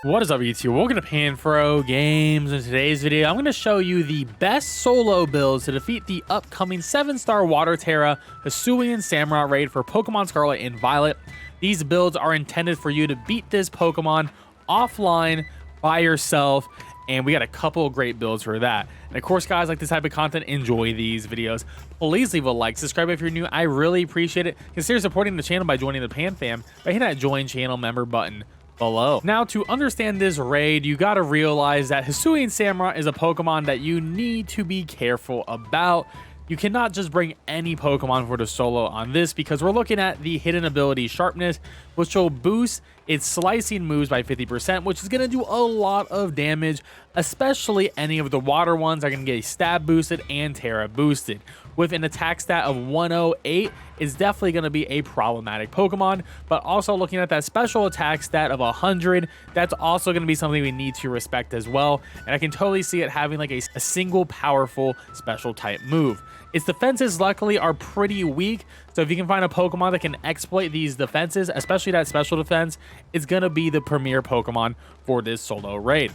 What is up, YouTube? Welcome to PanFro Games. In today's video, I'm going to show you the best solo builds to defeat the upcoming 7-star Water Terra Hisuain Samurott raid for Pokemon Scarlet and Violet. These builds are intended for you to beat this Pokemon offline by yourself, and we got a couple of great builds for that. And of course, guys, like this type of content, enjoy these videos. Please leave a like, subscribe if you're new. I really appreciate it. Consider supporting the channel by joining the Pan Fam by hitting that join channel member button below. Now, to understand this raid, you got to realize that Hisuain Samurott is a Pokemon that you need to be careful about. You cannot just bring any Pokemon for the solo on this, because we're looking at the hidden ability Sharpness, which will boost its slicing moves by 50%, which is going to do a lot of damage, especially any of the water ones are going to get stab boosted and Terra boosted. With an attack stat of 108, it's definitely going to be a problematic Pokemon, but also looking at that special attack stat of 100, that's also going to be something we need to respect as well, and I can totally see it having like a single powerful special type move. Its defenses luckily are pretty weak, so if you can find a Pokemon that can exploit these defenses, especially that special defense, it's going to be the premier Pokemon for this solo raid.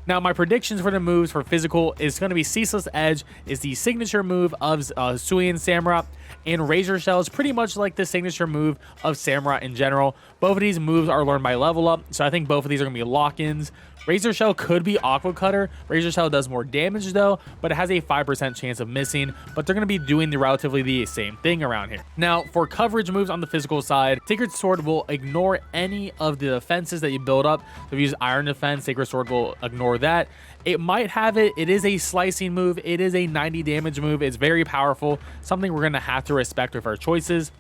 Now, my predictions for the moves for physical is going to be Ceaseless Edge is the signature move of Hisuain Samurott, and Razor Shell is pretty much like the signature move of Samurott in general. Both of these moves are learned by level up, so I think both of these are going to be lock-ins. Razor Shell could be Aqua Cutter. Razor Shell does more damage though, but it has a 5% chance of missing, but they're going to be doing relatively the same thing around here. Now, for coverage moves on the physical side, Sacred Sword will ignore any of the defenses that you build up. So if you use Iron Defense, Sacred Sword will ignore that. It might have it. It is a slicing move. It is a 90 damage move. It's very powerful, something we're going to have to respect with our choices.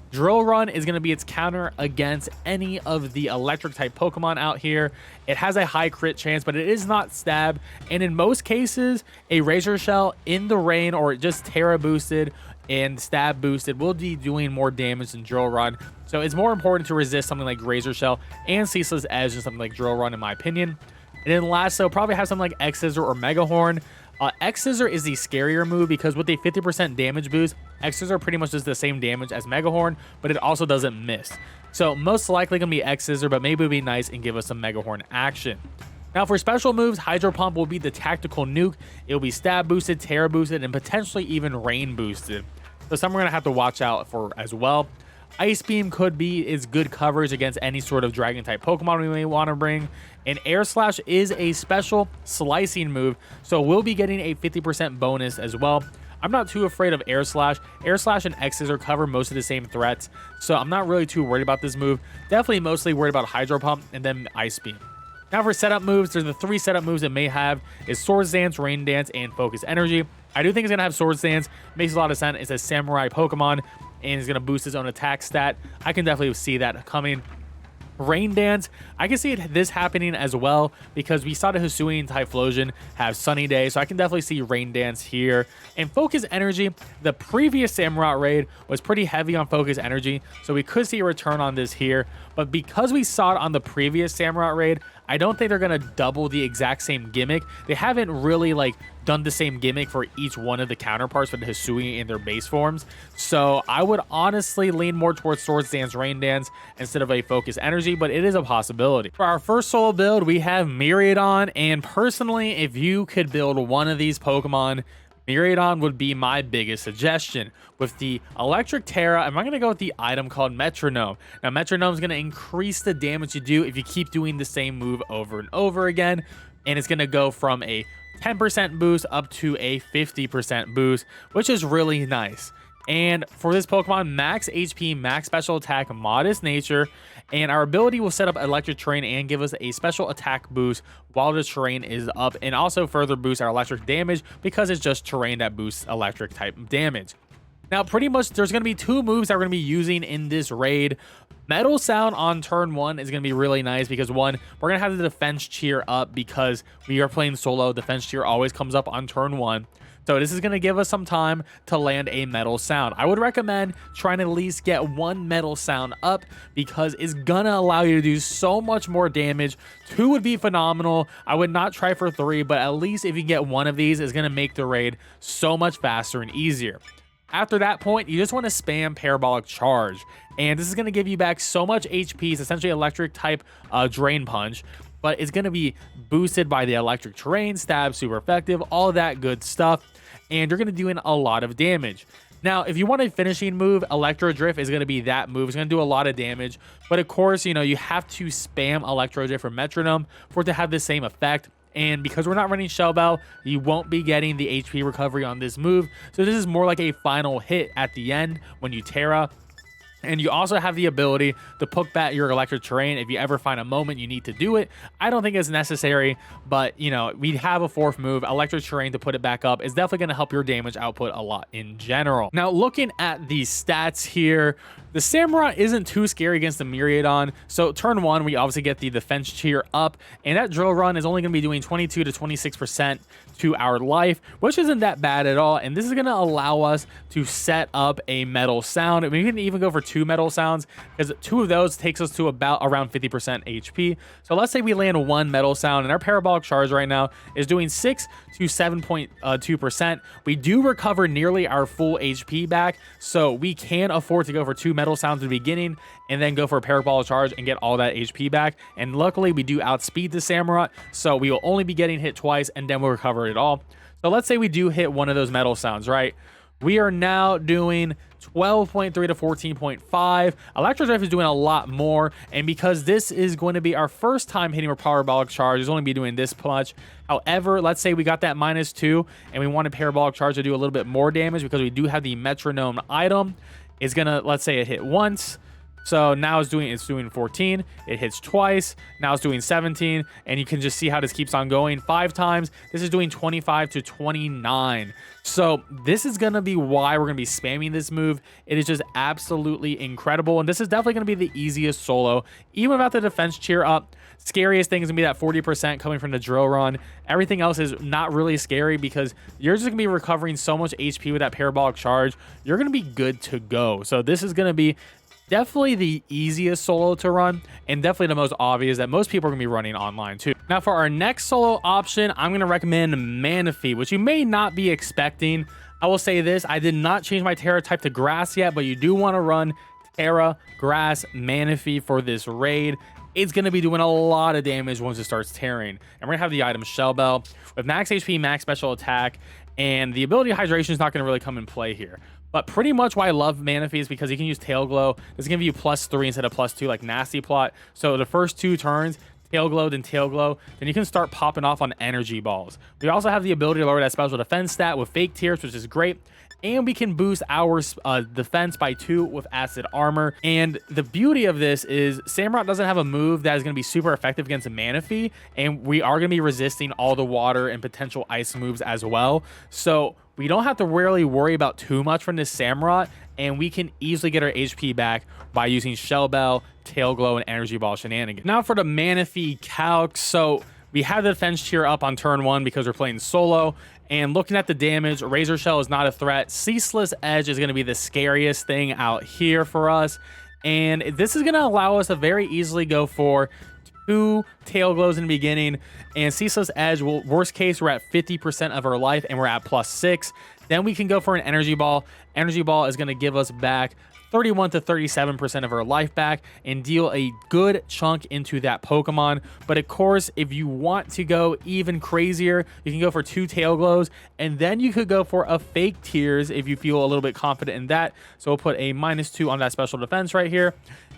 Drill Run is going to be its counter against any of the electric type Pokemon out here. It has a high crit chance, but it is not stab, and in most cases a Razor Shell in the rain or just Terra boosted and stab boosted will be doing more damage than Drill Run, so it's more important to resist something like Razor Shell and Ceaseless Edge than something like Drill Run, in my opinion. And then last, they'll probably have something like X Scissor or Mega Horn. X Scissor is the scarier move because with a 50% damage boost, X Scissor pretty much does the same damage as Mega Horn, but it also doesn't miss. So most likely going to be X Scissor, but maybe it would be nice and give us some Mega Horn action. Now for special moves, Hydro Pump will be the tactical nuke. It will be stab boosted, Terra boosted, and potentially even rain boosted. So some we're going to have to watch out for as well. Ice Beam could be its good coverage against any sort of dragon type Pokemon we may want to bring. And Air Slash is a special slicing move, so we'll be getting a 50% bonus as well. I'm not too afraid of Air Slash. Air Slash and X Scissor cover most of the same threats, so I'm not really too worried about this move. Definitely mostly worried about Hydro Pump and then Ice Beam. Now for setup moves, there's the 3 setup moves it may have is Swords Dance, Rain Dance, and Focus Energy. I do think it's going to have Swords Dance. Makes a lot of sense. It's a samurai Pokemon, and it's going to boost his own attack stat. I can definitely see that coming. Rain Dance, I can see this happening as well because we saw the Hisuain Typhlosion have Sunny Day, so I can definitely see Rain Dance here. And Focus Energy, the previous Samurott raid was pretty heavy on Focus Energy, so we could see a return on this here. But because we saw it on the previous Samurott raid, I don't think they're going to double the exact same gimmick. They haven't really like done the same gimmick for each one of the counterparts for the Hisuain in their base forms. So I would honestly lean more towards Swords Dance, Rain Dance instead of a Focus Energy, but it is a possibility. For our first solo build, we have Miraidon, and personally, if you could build one of these Pokemon, Miraidon would be my biggest suggestion. With the Electric Terra, I'm going to go with the item called Metronome. Now, Metronome is going to increase the damage you do if you keep doing the same move over and over again, and it's going to go from a 10% boost up to a 50% boost, which is really nice. And for this Pokemon, max HP, max special attack, modest nature, and our ability will set up electric terrain and give us a special attack boost while the terrain is up, and also further boost our electric damage because it's just terrain that boosts electric type damage. Now, pretty much there's going to be 2 moves that we're going to be using in this raid. Metal Sound on turn 1 is going to be really nice because, one, we're going to have the defense cheer up because we are playing solo. Defense cheer always comes up on turn 1. So this is going to give us some time to land a Metal Sound. I would recommend trying to at least get 1 Metal Sound up because it's going to allow you to do so much more damage. 2 would be phenomenal. I would not try for 3, but at least if you get 1 of these, it's going to make the raid so much faster and easier. After that point, you just want to spam Parabolic Charge, and this is going to give you back so much HP. It's essentially electric type Drain Punch, but it's going to be boosted by the electric terrain, stab, super effective, all that good stuff, and you're going to do a lot of damage. Now, if you want a finishing move, Electro Drift is going to be that move. It's going to do a lot of damage, but of course, you know, you have to spam Electro Drift or Metronome for it to have the same effect. And because we're not running Shell Bell, you won't be getting the HP recovery on this move. So this is more like a final hit at the end when you Terra. And you also have the ability to poke back your electric terrain if you ever find a moment you need to do it. I don't think it's necessary, but you know, we have a fourth move, electric terrain, to put it back up. Is definitely going to help your damage output a lot in general. Now, looking at the stats here, the Samurott isn't too scary against the Myriadon. So turn 1, we obviously get the defense cheer up, and that drill run is only going to be doing 22 to 26% to our life, which isn't that bad at all. And this is going to allow us to set up a metal sound. I mean, we can even go for 2 metal sounds, because 2 of those takes us to about around 50% HP. So let's say we land 1 metal sound, and our parabolic charge right now is doing 6 to 7.2%. We do recover nearly our full HP back, so we can afford to go for 2 metal sounds in the beginning and then go for a parabolic charge and get all that HP back. And luckily we do outspeed the Samurott, so we will only be getting hit twice and then we'll recover it all. So let's say we do hit one of those metal sounds, right? We are now doing 12.3 to 14.5. Electro Drift is doing a lot more, and because this is going to be our first time hitting our parabolic charge, it's only be doing this much. However, let's say we got that -2 and we want a parabolic charge to do a little bit more damage because we do have the metronome item. It's gonna, let's say it hit once, so now it's doing 14. It hits twice, now it's doing 17, and you can just see how this keeps on going. 5 times, this is doing 25 to 29. So this is gonna be why we're gonna be spamming this move. It is just absolutely incredible, and this is definitely gonna be the easiest solo, even without the defense cheer up. Scariest thing is gonna be that 40% coming from the drill run. Everything else is not really scary because you're just gonna be recovering so much HP with that parabolic charge. You're gonna be good to go. So this is gonna be definitely the easiest solo to run, and definitely the most obvious that most people are gonna be running online too. Now for our next solo option, I'm gonna recommend Manaphy, which you may not be expecting. I will say this, I did not change my Terra type to grass yet, but you do want to run Terra, grass, Manaphy for this raid. It's going to be doing a lot of damage once it starts tearing. And we're going to have the item Shell Bell with max HP, max special attack, and the ability of hydration is not going to really come in play here. But pretty much why I love Manaphy is because you can use Tail Glow. It's going to give you +3 instead of +2 like Nasty Plot. So the first 2 turns, Tail Glow, then Tail Glow, then you can start popping off on energy balls. We also have the ability to lower that special defense stat with Fake Tears, which is great. And we can boost our defense by 2 with acid armor. And the beauty of this is Samurott doesn't have a move that is going to be super effective against a Manaphy, and we are going to be resisting all the water and potential ice moves as well. So we don't have to really worry about too much from this Samurott, and we can easily get our HP back by using Shell Bell, Tail Glow, and Energy Ball shenanigans. Now for the Manaphy calc. So we have the defense cheer up on turn 1 because we're playing solo. And looking at the damage, Razor Shell is not a threat. Ceaseless Edge is going to be the scariest thing out here for us. And this is going to allow us to very easily go for 2 Tail Glows in the beginning. And Ceaseless Edge, will, worst case, we're at 50% of our life and we're at +6. Then we can go for an Energy Ball. Energy Ball is going to give us back 31 to 37% of our life back and deal a good chunk into that Pokemon. But of course, if you want to go even crazier, you can go for 2 Tail Glows, and then you could go for a Fake Tears if you feel a little bit confident in that. So we'll put a -2 on that special defense right here.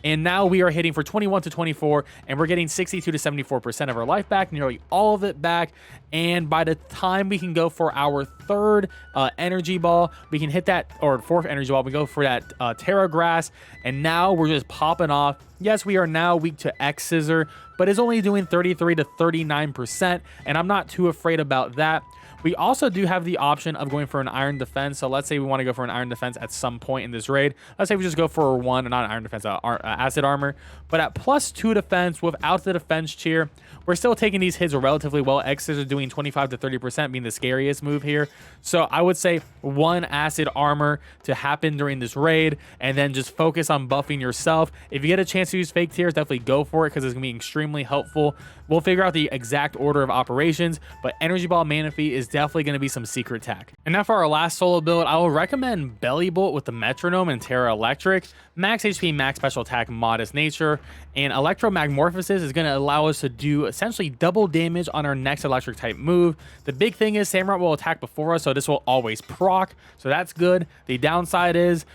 And now we are hitting for 21 to 24, and we're getting 62 to 74% of our life back, nearly all of it back. And by the time we can go for our 3rd energy ball, we can hit that, or 4th energy ball, we go for that Terra Grass, and now we're just popping off. Yes, we are now weak to X Scissor, but it's only doing 33 to 39%, and I'm not too afraid about that. We also do have the option of going for an Iron Defense. So let's say we want to go for an Iron Defense at some point in this raid. Let's say we just go for not an Iron Defense, Acid Armor. But at +2 defense without the defense cheer, we're still taking these hits relatively well. X's are doing 25 to 30%, being the scariest move here. So I would say 1 Acid Armor to happen during this raid, and then just focus on buffing yourself. If you get a chance to use Fake Tears, definitely go for it because it's going to be extremely helpful. We'll figure out the exact order of operations, but Energy Ball Manaphy is definitely going to be some secret tech. And now for our last solo build, I will recommend Belly Bolt with the Metronome and Terra Electric. Max HP, max special attack, modest nature, and Electromagmorphosis is going to allow us to do essentially double damage on our next electric type move. The big thing is Samurott will attack before us, so this will always proc, so that's good. The downside is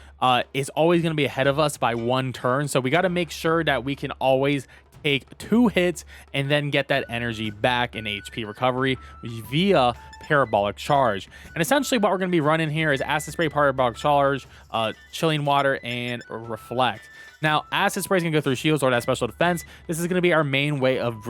it's always going to be ahead of us by 1 turn, so we got to make sure that we can always take 2 hits and then get that energy back in HP recovery via Parabolic Charge. And essentially what we're going to be running here is Acid Spray, Parabolic Charge, Chilling Water, and Reflect. Now, Acid Spray is going to go through shields or that special defense. This is going to be our main way of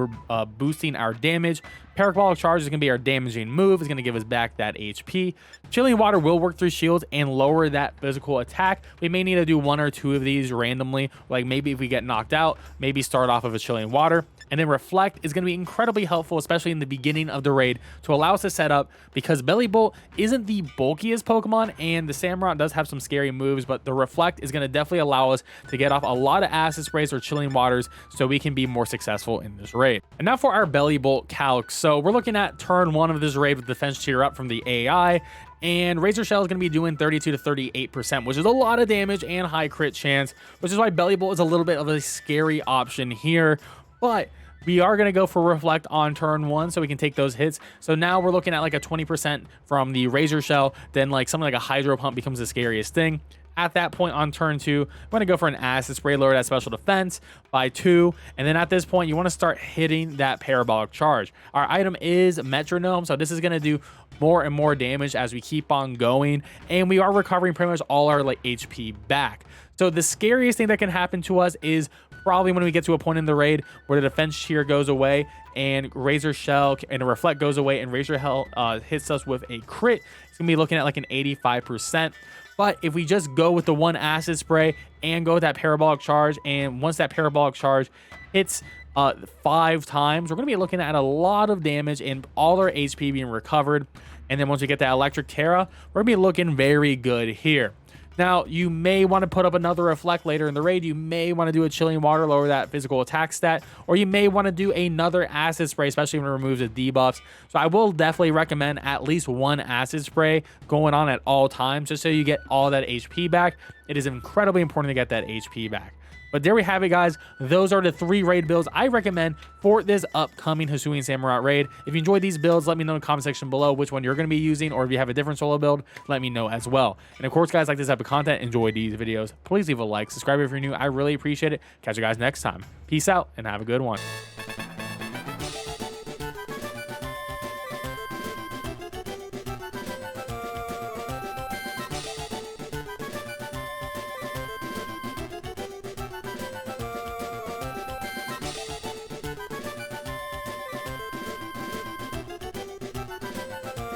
boosting our damage. Parabolic Charge is going to be our damaging move. It's going to give us back that HP. Chilling Water will work through shields and lower that physical attack. We may need to do 1 or 2 of these randomly. Like maybe if we get knocked out, maybe start off of a Chilling Water. And then Reflect is going to be incredibly helpful, especially in the beginning of the raid, to allow us to set up, because Belly Bolt isn't the bulkiest Pokemon, and the Samurott does have some scary moves, but the Reflect is going to definitely allow us to get off a lot of Acid Sprays or Chilling Waters so we can be more successful in this raid. And now for our Belly Bolt calc. So we're looking at turn 1 of this raid with defense cheer up from the AI. And Razor Shell is going to be doing 32 to 38%, which is a lot of damage and high crit chance, which is why Belly Bolt is a little bit of a scary option here. But we are going to go for Reflect on turn 1 so we can take those hits. So now we're looking at like a 20% from the Razor Shell. Then like something like a Hydro Pump becomes the scariest thing. At that point on turn 2, I'm going to go for an Acid Spray, lower that special defense by 2. And then at this point, you want to start hitting that Parabolic Charge. Our item is Metronome, so this is going to do more and more damage as we keep on going. And we are recovering pretty much all our like HP back. So the scariest thing that can happen to us is probably when we get to a point in the raid where the defense cheer goes away and Razor Shell and a Reflect goes away and Razor Shell hits us with a crit. It's going to be looking at like an 85%. But if we just go with the 1 Acid Spray and go with that Parabolic Charge, and once that Parabolic Charge hits 5 times, we're going to be looking at a lot of damage and all our HP being recovered. And then once we get that Electric Terra, we're going to be looking very good here. Now, you may want to put up another Reflect later in the raid. You may want to do a Chilling Water, lower that physical attack stat. Or you may want to do another Acid Spray, especially when it removes the debuffs. So I will definitely recommend at least 1 Acid Spray going on at all times, just so you get all that HP back. It is incredibly important to get that HP back. But there we have it, guys. Those are the 3 raid builds I recommend for this upcoming Hisuain Samurott raid. If you enjoyed these builds, let me know in the comment section below which one you're going to be using, or if you have a different solo build, let me know as well. And of course, guys, like this type of content, enjoy these videos, please leave a like, subscribe if you're new. I really appreciate it. Catch you guys next time. Peace out and have a good one.